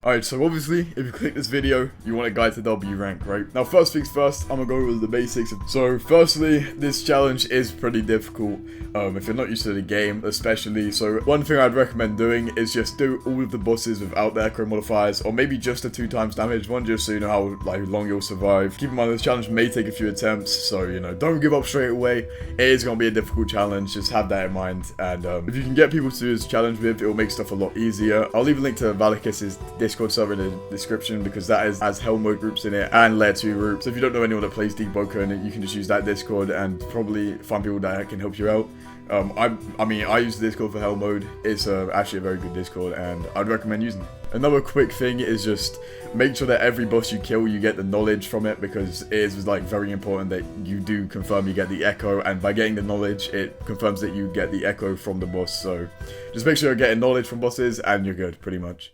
Alright, so obviously, if you click this video, you want a guide to W rank, right? Now, first things first, I'm gonna go over the basics. So, firstly, this challenge is pretty difficult, if you're not used to the game, especially. So, one thing I'd recommend doing is just do all of the bosses without the echo modifiers, or maybe just a 2 times damage one, just so you know how long you'll survive. Keep in mind, this challenge may take a few attempts, so, don't give up straight away. It is gonna be a difficult challenge, just have that in mind. And if you can get people to do this challenge with, it will make stuff a lot easier. I'll leave a link to Valicus's Discord server in the description, because that has hell mode groups in it and layer 2 groups. So if you don't know anyone that plays Deepwoken, you can just use that Discord and probably find people that can help you out. I use the Discord for hell mode. It's actually a very good Discord, and I'd recommend using it. Another quick thing is just make sure that every boss you kill, you get the knowledge from it, because it is very important that you do confirm you get the echo, and by getting the knowledge, it confirms that you get the echo from the boss. So just make sure you're getting knowledge from bosses, and you're good, pretty much.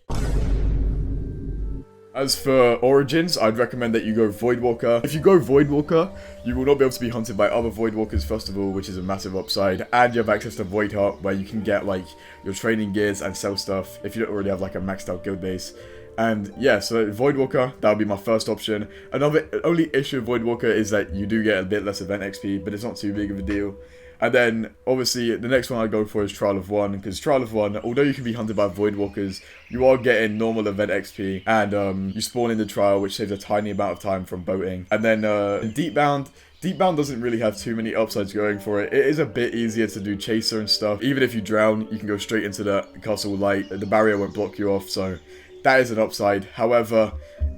As for origins, I'd recommend that you go Voidwalker. If you go Voidwalker, you will not be able to be hunted by other Voidwalkers first of all, which is a massive upside, and you have access to Void Heart, where you can get your training gears and sell stuff if you don't already have a maxed out guild base. And yeah, so Voidwalker, that would be my first option. Only issue with Voidwalker is that you do get a bit less event XP, but it's not too big of a deal. And then, obviously, the next one I'd go for is Trial of One, because Trial of One, although you can be hunted by Voidwalkers, you are getting normal event XP, and you spawn in the Trial, which saves a tiny amount of time from boating. And then, Deepbound doesn't really have too many upsides going for it. It is a bit easier to do Chaser and stuff. Even if you drown, you can go straight into the Castle Light. The barrier won't block you off, so that is an upside. However,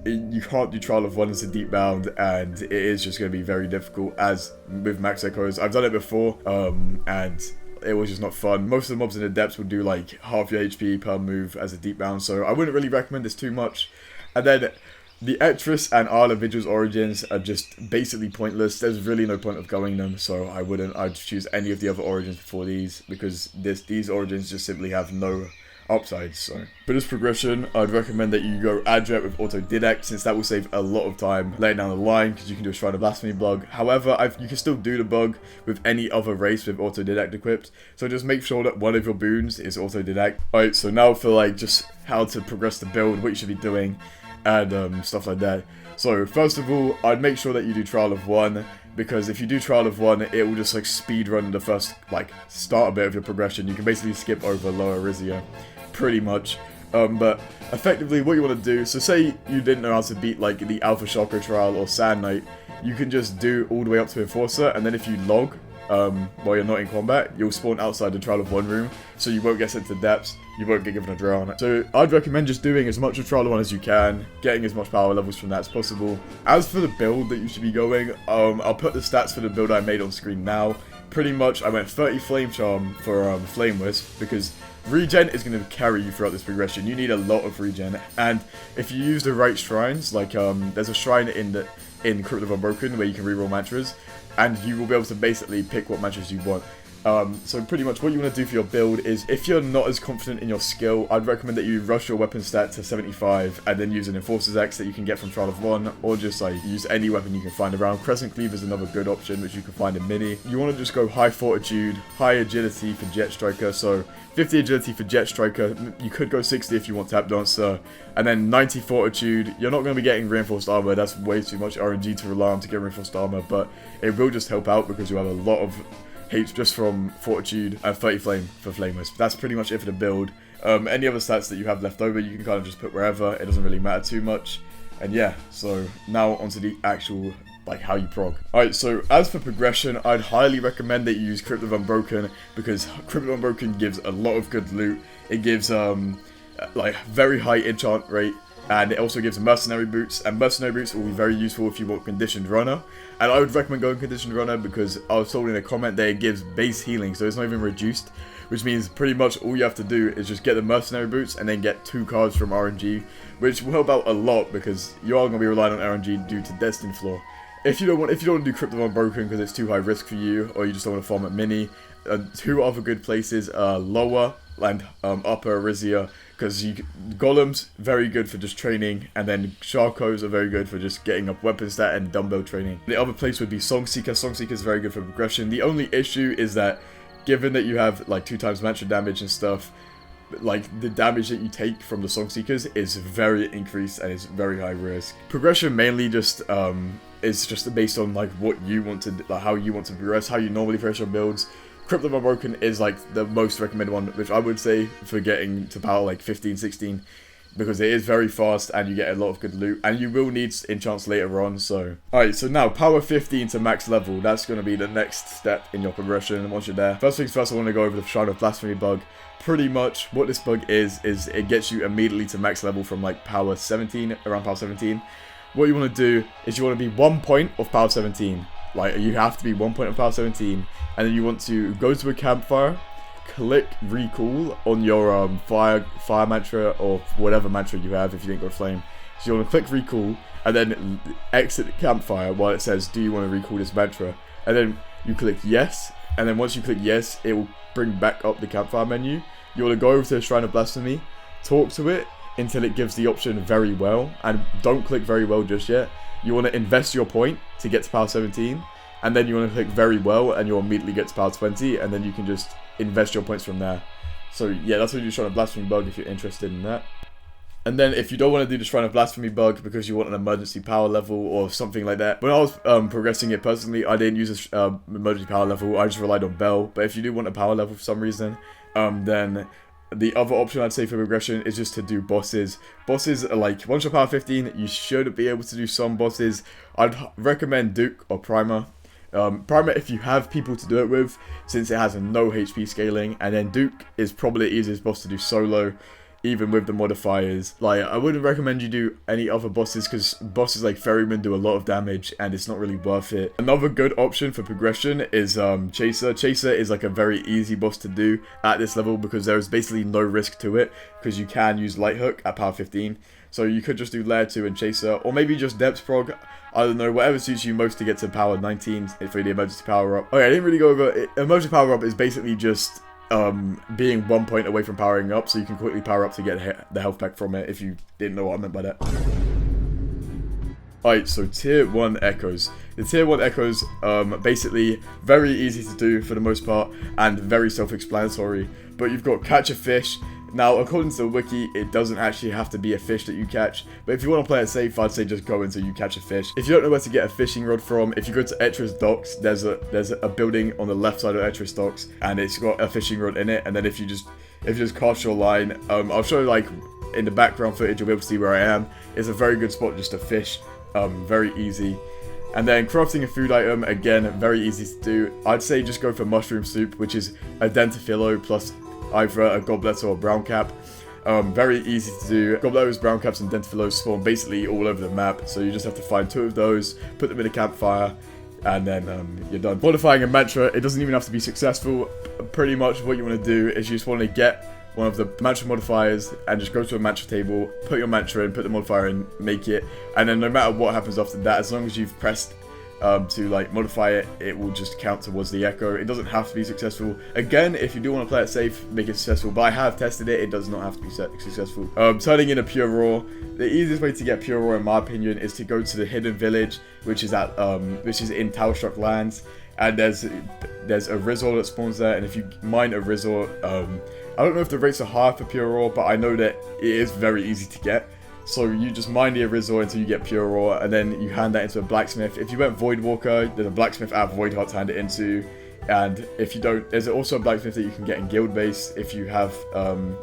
you can't do Trial of One as a Deepbound, and it is just going to be very difficult, as with max echoes. I've done it before, and it was just not fun. Most of the mobs in the depths would do half your HP per move as a Deepbound, so I wouldn't really recommend this too much. And then the Ectrus and Isle of Vigil's origins are just basically pointless. There's really no point of going them, so I'd choose any of the other origins before these, because these origins just simply have no upsides. So for this progression, I'd recommend that you go Adret with Autodidact, since that will save a lot of time later down the line, because you can do a Shrine of Blasphemy bug. However, you can still do the bug with any other race with Autodidact equipped, so just make sure that one of your boons is Autodidact. Alright, so now for just how to progress the build, what you should be doing, and stuff like that. So first of all, I'd make sure that you do Trial of One, because if you do Trial of One, it will just speed run the first start a bit of your progression. You can basically skip over Lower Arisia, pretty much. But effectively what you want to do, so say you didn't know how to beat the Alpha Chakra Trial or Sand Knight, you can just do all the way up to Enforcer, and then if you log while you're not in combat, you'll spawn outside the Trial of One room, so you won't get sent to depths, you won't get given a drone. So I'd recommend just doing as much of Trial of One as you can, getting as much power levels from that as possible. As for the build that you should be going, I'll put the stats for the build I made on screen now. Pretty much I went 30 Flame Charm for Flame Wisp, because regen is going to carry you throughout this progression. You need a lot of regen, and if you use the right shrines, there's a shrine in Crypt of Unbroken where you can reroll mantras, and you will be able to basically pick what mantras you want. So pretty much what you want to do for your build is, if you're not as confident in your skill, I'd recommend that you rush your weapon stat to 75 and then use an Enforcer's Axe that you can get from Trial of One, or just use any weapon you can find around. Crescent Cleave is another good option, which you can find in Mini. You want to just go high Fortitude, high Agility for Jet Striker, so 50 Agility for Jet Striker, you could go 60 if you want Tap Dancer, and then 90 Fortitude. You're not going to be getting Reinforced Armor, that's way too much RNG to rely on to get Reinforced Armor, but it will just help out because you have a lot of H just from Fortitude, and 30 Flame for Flame Wisp. That's pretty much it for the build. Any other stats that you have left over, you can kind of just put wherever, it doesn't really matter too much. And yeah, so now onto the actual how you prog. Alright, so as for progression, I'd highly recommend that you use Crypt of Unbroken, because Crypt of Unbroken gives a lot of good loot. It gives very high enchant rate, and it also gives Mercenary Boots, and Mercenary Boots will be very useful if you want Conditioned Runner. And I would recommend going Conditioned Runner, because I was told in a comment that it gives base healing, so it's not even reduced, which means pretty much all you have to do is just get the Mercenary Boots and then get 2 cards from RNG, which will help out a lot, because you are going to be relying on RNG due to Destined Floor. If you don't want to do Crypt of Unbroken because it's too high risk for you, or you just don't want to farm at Mini, 2 other good places are Lower and Upper Arisia, because Golems, very good for just training, and then Sharkos are very good for just getting up weapon stat and dumbbell training. The other place would be Songseeker. Songseeker is very good for progression. The only issue is that, given that you have 2 times mantra damage and stuff, like the damage that you take from the Song Seekers is very increased and it's very high risk. Progression mainly just is just based on like what you want to, like how you want to progress, how you normally progress your builds. Crypt of Unbroken is like the most recommended one, which I would say for getting to power like 15, 16, because it is very fast and you get a lot of good loot, and you will need enchants later on. So alright, so now power 15 to max level, that's going to be the next step in your progression once you're there. First things first, I want to go over the Shrine of Blasphemy bug. Pretty much what this bug is it gets you immediately to max level from like power 17, around power 17. What you want to do is you want to be 1 point of power 17. Like, you have to be 1 point of power 17, and then you want to go to a campfire, click recall on your fire mantra or whatever mantra you have if you didn't go flame. So you want to click recall and then exit the campfire while it says, do you want to recall this mantra? And then you click yes, and then once you click yes, it will bring back up the campfire menu. You want to go over to the Shrine of Blasphemy, talk to it until it gives the option very well, and don't click very well just yet. You want to invest your point to get to power 17, and then you want to click very well and you'll immediately get to power 20, and then you can just invest your points from there. So yeah, that's what you do Shrine of Blasphemy bug if you're interested in that. And then if you don't want to do the Shrine of Blasphemy bug because you want an emergency power level or something like that, when I was progressing it personally, I didn't use an emergency power level, I just relied on Bell. But if you do want a power level for some reason, then the other option I'd say for progression is just to do bosses. Bosses are like, once you're power 15, you should be able to do some bosses. I'd recommend Duke or Primer. Primer if you have people to do it with, since it has a no HP scaling, and then Duke is probably the easiest boss to do solo, even with the modifiers. Like, I wouldn't recommend you do any other bosses because bosses like Ferryman do a lot of damage and it's not really worth it. Another good option for progression is Chaser. Chaser is like a very easy boss to do at this level because there is basically no risk to it, because you can use Light Hook at power 15. So you could just do Layer 2 and Chaser, or maybe just Depth Prog. I don't know, whatever suits you most to get to power 19 for the emergency power up. Okay, I didn't really go over it. Emergency power up is basically just being 1 point away from powering up, so you can quickly power up to get the health pack from it, if you didn't know what I meant by that. Alright, so tier 1 echoes. The tier 1 echoes, basically very easy to do for the most part, and very self-explanatory. But you've got catch a fish. Now, according to the wiki, it doesn't actually have to be a fish that you catch, but if you want to play it safe, I'd say just go until you catch a fish. If you don't know where to get a fishing rod from, if you go to Etris Docks, there's a building on the left side of Etris Docks, and it's got a fishing rod in it, and then if you just cast your line, I'll show you, like, in the background footage, you'll be able to see where I am. It's a very good spot just to fish, very easy. And then crafting a food item, again, very easy to do. I'd say just go for mushroom soup, which is a dentifilo plus either a goblet or a brown cap. Very easy to do. Gobletos, brown caps, and dentifilos spawn basically all over the map, so you just have to find 2 of those, put them in a campfire, and then you're done. Modifying a mantra, it doesn't even have to be successful. Pretty much what you want to do is you just want to get one of the mantra modifiers and just go to a mantra table, put your mantra in, put the modifier in, make it, and then no matter what happens after that, as long as you've pressed to like modify it, it will just count towards the echo. It doesn't have to be successful. Again, if you do want to play it safe, make it successful, but I have tested it, it does not have to be successful. Turning in a pure raw, the easiest way to get pure raw in my opinion is to go to the hidden village, which is at which is in Towerstruck lands, and there's a Rizor that spawns there, and if you mine a Rizor, I don't know if the rates are higher for pure raw, but I know that it is very easy to get. So you just mine the Rizor until you get pure raw, and then you hand that into a blacksmith. If you went Voidwalker, there's a blacksmith at Voidheart to hand it into. And if you don't, there's also a blacksmith that you can get in guild base if you have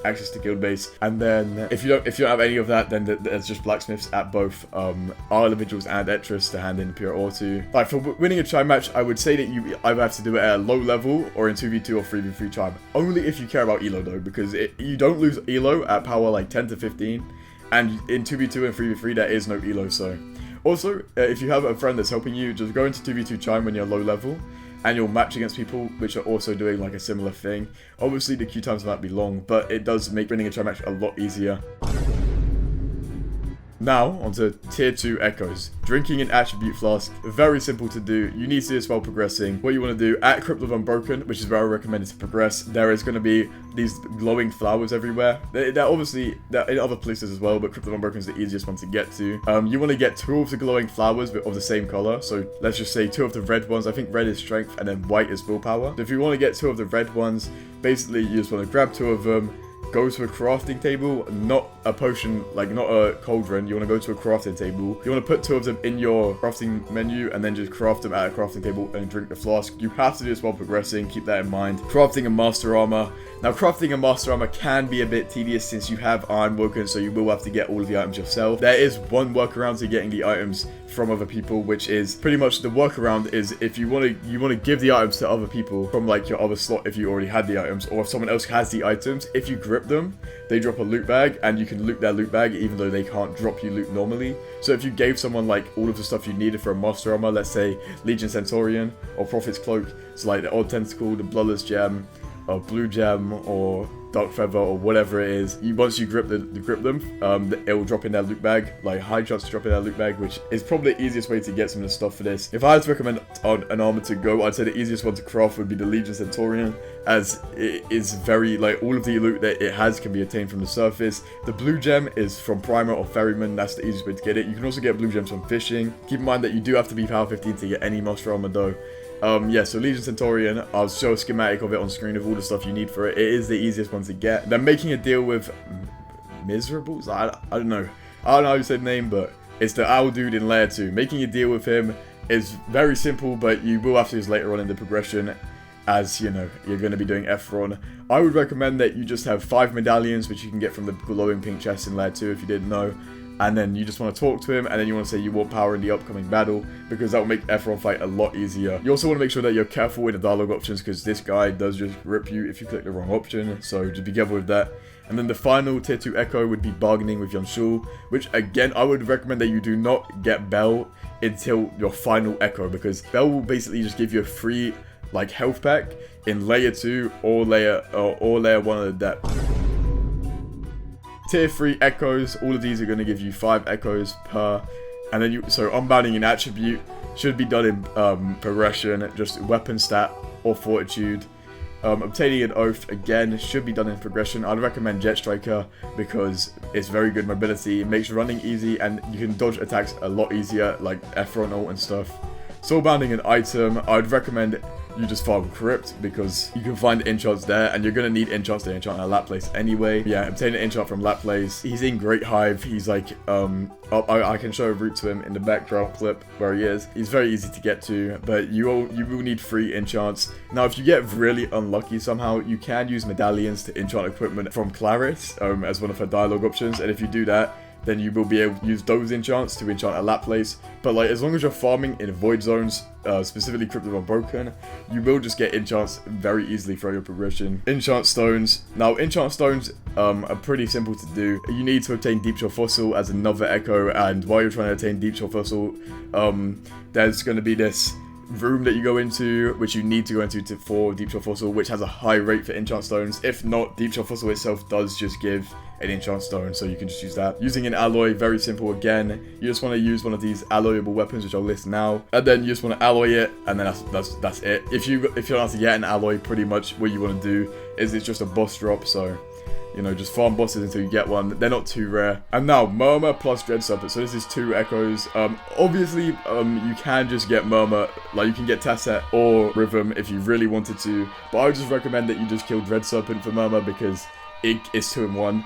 access to guild base. And then if you don't have any of that, then there's just blacksmiths at both our individuals and Etris to hand in pure ore to. Like for winning a chime match, I would say that you either have to do it at a low level or in 2v2 or 3v3 chime. Only if you care about elo though, because you don't lose elo at power like 10 to 15. And in 2v2 and 3v3 there is no elo, so. Also, if you have a friend that's helping you, just go into 2v2 chime when you're low level, and you'll match against people which are also doing like a similar thing. Obviously the queue times might be long, but it does make winning a chime match a lot easier. Now, onto tier 2 echoes. Drinking an attribute flask, very simple to do. You need to do this while progressing. What you want to do at Crypt of Unbroken, which is where I recommend it to progress, there is going to be these glowing flowers everywhere. They're obviously in other places as well, but Crypt of Unbroken is the easiest one to get to. You want to get 2 of the glowing flowers of the same color. So let's just say 2 of the red ones. I think red is strength and then white is willpower. So if you want to get 2 of the red ones, basically you just want to grab 2 of them, go to a crafting table, not a potion, like not a cauldron. You want to go to a crafting table. You want to put 2 of them in your crafting menu and then just craft them at a crafting table and drink the flask. You have to do this while progressing. Keep that in mind. Crafting a master armor. Now, crafting a master armor can be a bit tedious since you have Ironwoken, so you will have to get all of the items yourself. There is one workaround to getting the items from other people, which is pretty much the workaround is if you want to give the items to other people from like your other slot if you already had the items, or if someone else has the items, if you grip them, they drop a loot bag and you can loot their loot bag even though they can't drop you loot normally. So if you gave someone like all of the stuff you needed for a master armor, let's say Legion Centurion or Prophet's Cloak, so like the Odd Tentacle, the Bloodless Gem, or Blue Gem, or Dark Feather, or whatever it is, once you grip them, it will drop in their loot bag, like high chance to drop in their loot bag, which is probably the easiest way to get some of the stuff for this. If I had to recommend an armor to go, I'd say the easiest one to craft would be the Legion Centurion, as it is very, like, all of the loot that it has can be attained from the surface. The Blue Gem is from Primer or Ferryman, that's the easiest way to get it. You can also get Blue Gems from fishing. Keep in mind that you do have to be power 15 to get any master armor though. Yeah, so Legion Centurion, I'll show a schematic of it on screen of all the stuff you need for it. It is the easiest one to get. Then making a deal with Miserables? I don't know. I don't know how you say the name, but it's the owl dude in layer 2. Making a deal with him is very simple, but you will have to use later on in the progression, as, you know, you're going to be doing Efron. I would recommend that you just have 5 medallions, which you can get from the glowing pink chest in layer 2 if you didn't know. And then you just want to talk to him, and then you want to say you want power in the upcoming battle, because that will make Efron fight a lot easier. You also want to make sure that you're careful with the dialogue options, because this guy does just rip you if you click the wrong option, so just be careful with that. And then the final tier 2 echo would be bargaining with Yonshul, which again, I would recommend that you do not get Bell until your final echo, because Bell will basically just give you a free, like, health pack in layer 2 or layer 1 of the depth. Tier 3 echoes, all of these are going to give you 5 echoes per, and then so unbounding an attribute should be done in progression, just weapon stat or fortitude. Obtaining an oath, again, should be done in progression. I'd recommend Jet Striker because it's very good mobility, it makes running easy, and you can dodge attacks a lot easier, like Efron ult and stuff. Soulbounding an item, I'd recommend you just farm Crypt because you can find enchants there, and you're going to need enchants to enchant a lap place anyway. Yeah, obtain an enchant from lap place. He's in Great Hive. He's like, I can show a route to him in the backdrop clip where he is. He's very easy to get to, but you will need 3 enchants. Now, if you get really unlucky somehow, you can use medallions to enchant equipment from Clarice as one of her dialogue options, and if you do that, then you will be able to use those enchants to enchant a lap place. But like, as long as you're farming in void zones, specifically Cryptid or Broken, you will just get enchants very easily throughout your progression. Enchant stones. Now, enchant stones are pretty simple to do. You need to obtain Deep Shore Fossil as another echo, and while you're trying to obtain Deep Shore Fossil, there's going to be this room that you go into, which you need to go into for Deep Shore Fossil, which has a high rate for enchant stones. If not, Deep Shore Fossil itself does just give an enchant stone, so you can just use that. Using an alloy, very simple again. You just want to use one of these alloyable weapons, which I'll list now, and then you just want to alloy it, and then that's it. If you don't have to get an alloy, pretty much what you want to do is it's just a boss drop, so you know, just farm bosses until you get one. They're not too rare. And now, Murmur plus Dread Serpent. So this is 2 echoes. Obviously, you can just get Murmur. Like, you can get Tasset or Rhythm if you really wanted to. But I would just recommend that you just kill Dread Serpent for Murmur because it is 2 in 1.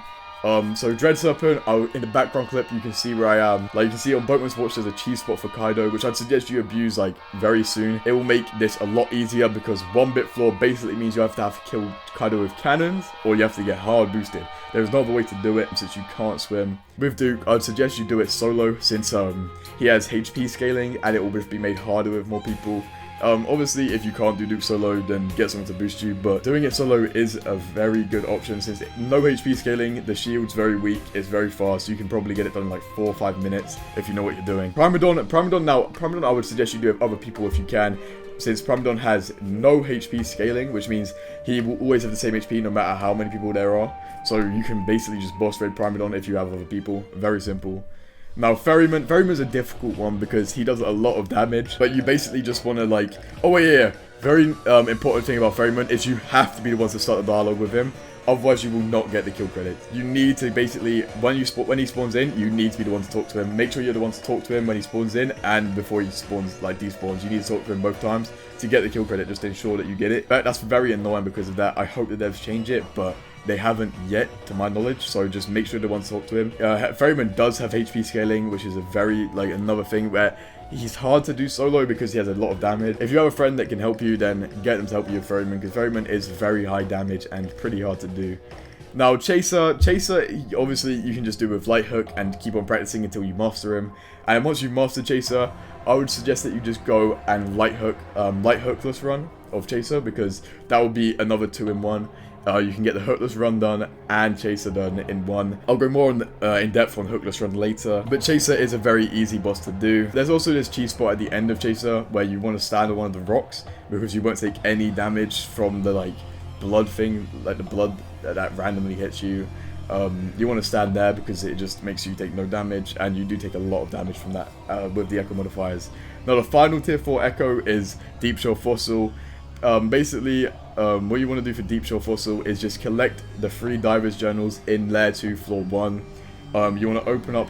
So Dread Serpent, in the background clip, you can see where I am. Like, you can see on Boatman's Watch, there's a cheese spot for Kaido, which I'd suggest you abuse, like, very soon. It will make this a lot easier because 1-bit floor basically means you have to kill Kaido with cannons, or you have to get hard boosted. There's no other way to do it since you can't swim. With Duke, I'd suggest you do it solo since he has HP scaling, and it will just be made harder with more people. Obviously, if you can't do Duke solo, then get someone to boost you, but doing it solo is a very good option since no HP scaling, the shield's very weak, it's very fast, you can probably get it done in like 4 or 5 minutes if you know what you're doing. Primadon I would suggest you do with other people if you can, since Primadon has no HP scaling, which means he will always have the same HP no matter how many people there are, so you can basically just boss raid Primadon if you have other people, very simple. Now, Ferryman's a difficult one because he does a lot of damage, but you basically just want to like, oh yeah, very important thing about Ferryman is you have to be the ones to start the dialogue with him, otherwise you will not get the kill credit. You need to basically, when he spawns in, you need to be the one to talk to him. Make sure you're the one to talk to him when he spawns in and before he spawns, like despawns. You need to talk to him both times to get the kill credit, just to ensure that you get it. But that's very annoying because of that. I hope that they've changed it, but they haven't yet, to my knowledge, so just make sure to want to talk to him. Ferryman does have HP scaling, which is a very, like, another thing where he's hard to do solo because he has a lot of damage. If you have a friend that can help you, then get them to help you with Ferryman, because Ferryman is very high damage and pretty hard to do. Now, Chaser, obviously, you can just do with Light Hook and keep on practicing until you master him. And once you master Chaser, I would suggest that you just go and Light Hookless run of Chaser, because that will be another 2-in-1. You can get the Hookless run done and Chaser done in one. I'll go more in depth on Hookless run later, but Chaser is a very easy boss to do. There's also this cheese spot at the end of Chaser where you want to stand on one of the rocks, because you won't take any damage from the, like, blood thing, like the blood that randomly hits you. You want to stand there because it just makes you take no damage, and you do take a lot of damage from that with the Echo modifiers. Now, the final tier 4 Echo is Deep Shore Fossil. Basically, what you want to do for Deep Shore Fossil is just collect the 3 Divers Journals in Layer 2, Floor 1. You want to open up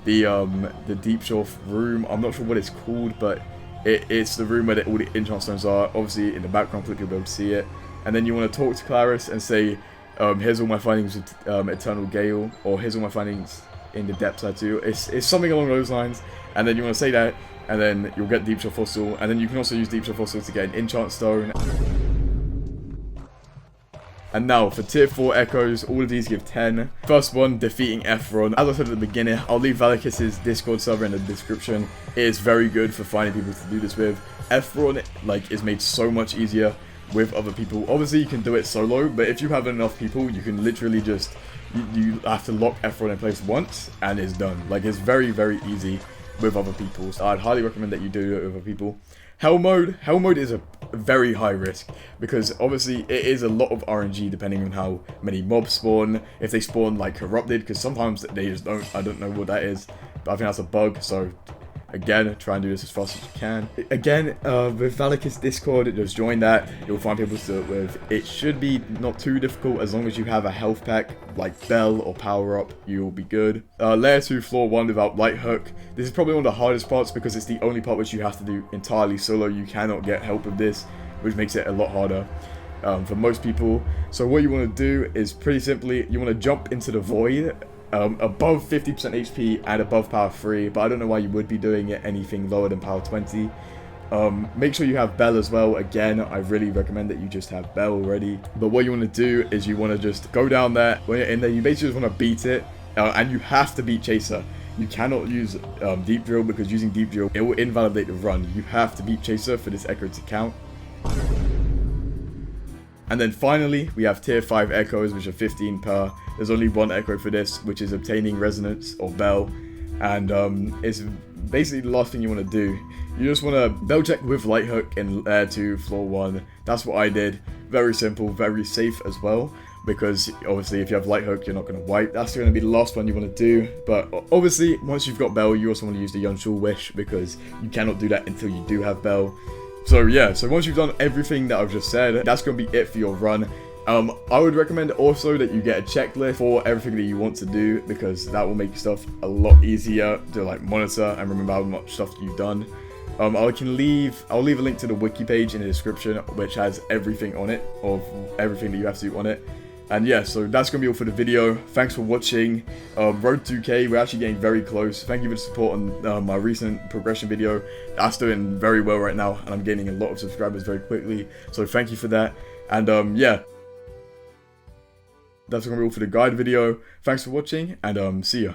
the Deep Shore room. I'm not sure what it's called, but it's the room where all the enchant stones are. Obviously, in the background clip, you'll be able to see it. And then you want to talk to Claris and say, here's all my findings with Eternal Gale, or here's all my findings in the depths side too. It's something along those lines. And then you want to say that, and then you'll get Deep Shore Fossil. And then you can also use Deep Shore Fossil to get an enchant stone. And now, for tier 4 echoes, all of these give 10. First one, defeating Efron. As I said at the beginning, I'll leave Valakis's Discord server in the description. It is very good for finding people to do this with. Efron, like, is made so much easier with other people. Obviously, you can do it solo, but if you have enough people, you can literally just, you have to lock Efron in place once, and it's done. Like, it's very, very easy with other people. So I'd highly recommend that you do it with other people. Hell mode is a very high risk, because obviously it is a lot of RNG depending on how many mobs spawn. If they spawn like corrupted, because sometimes they just don't, I don't know what that is, but I think that's a bug. So again, try and do this as fast as you can. Again, with Valakis Discord, just join that. You'll find people to do it with. It should be not too difficult as long as you have a health pack like Bell or Power Up. You'll be good. Layer 2, Floor 1 without Light Hook. This is probably one of the hardest parts because it's the only part which you have to do entirely solo. You cannot get help with this, which makes it a lot harder for most people. So what you want to do is pretty simply, you want to jump into the void. Above 50% HP and above power 3, but I don't know why you would be doing it anything lower than power 20. Make sure you have Bell as well. Again, I really recommend that you just have Bell already. But what you want to do is you want to just go down there. When you're in there, you basically just want to beat it, and you have to beat Chaser. You cannot use Deep Drill, because using Deep Drill, it will invalidate the run. You have to beat Chaser for this Echo to count. And then finally, we have tier 5 echoes, which are 15 per. There's only one echo for this, which is obtaining resonance or bell. And it's basically the last thing you want to do. You just want to bell check with Light Hook in Layer 2, Floor 1. That's what I did. Very simple, very safe as well. Because obviously if you have Light Hook, you're not going to wipe. That's going to be the last one you want to do. But obviously, once you've got Bell, you also want to use the Yunshul Wish, because you cannot do that until you do have Bell. So yeah, so once you've done everything that I've just said, that's going to be it for your run. I would recommend also that you get a checklist for everything that you want to do, because that will make stuff a lot easier to like monitor and remember how much stuff you've done. I'll leave a link to the wiki page in the description, which has everything on it, of everything that you have to do on it. And yeah, so that's going to be all for the video. Thanks for watching. Road 2K, we're actually getting very close. Thank you for the support on my recent progression video. That's doing very well right now, and I'm gaining a lot of subscribers very quickly. So thank you for that. And yeah, that's going to be all for the guide video. Thanks for watching, and see ya.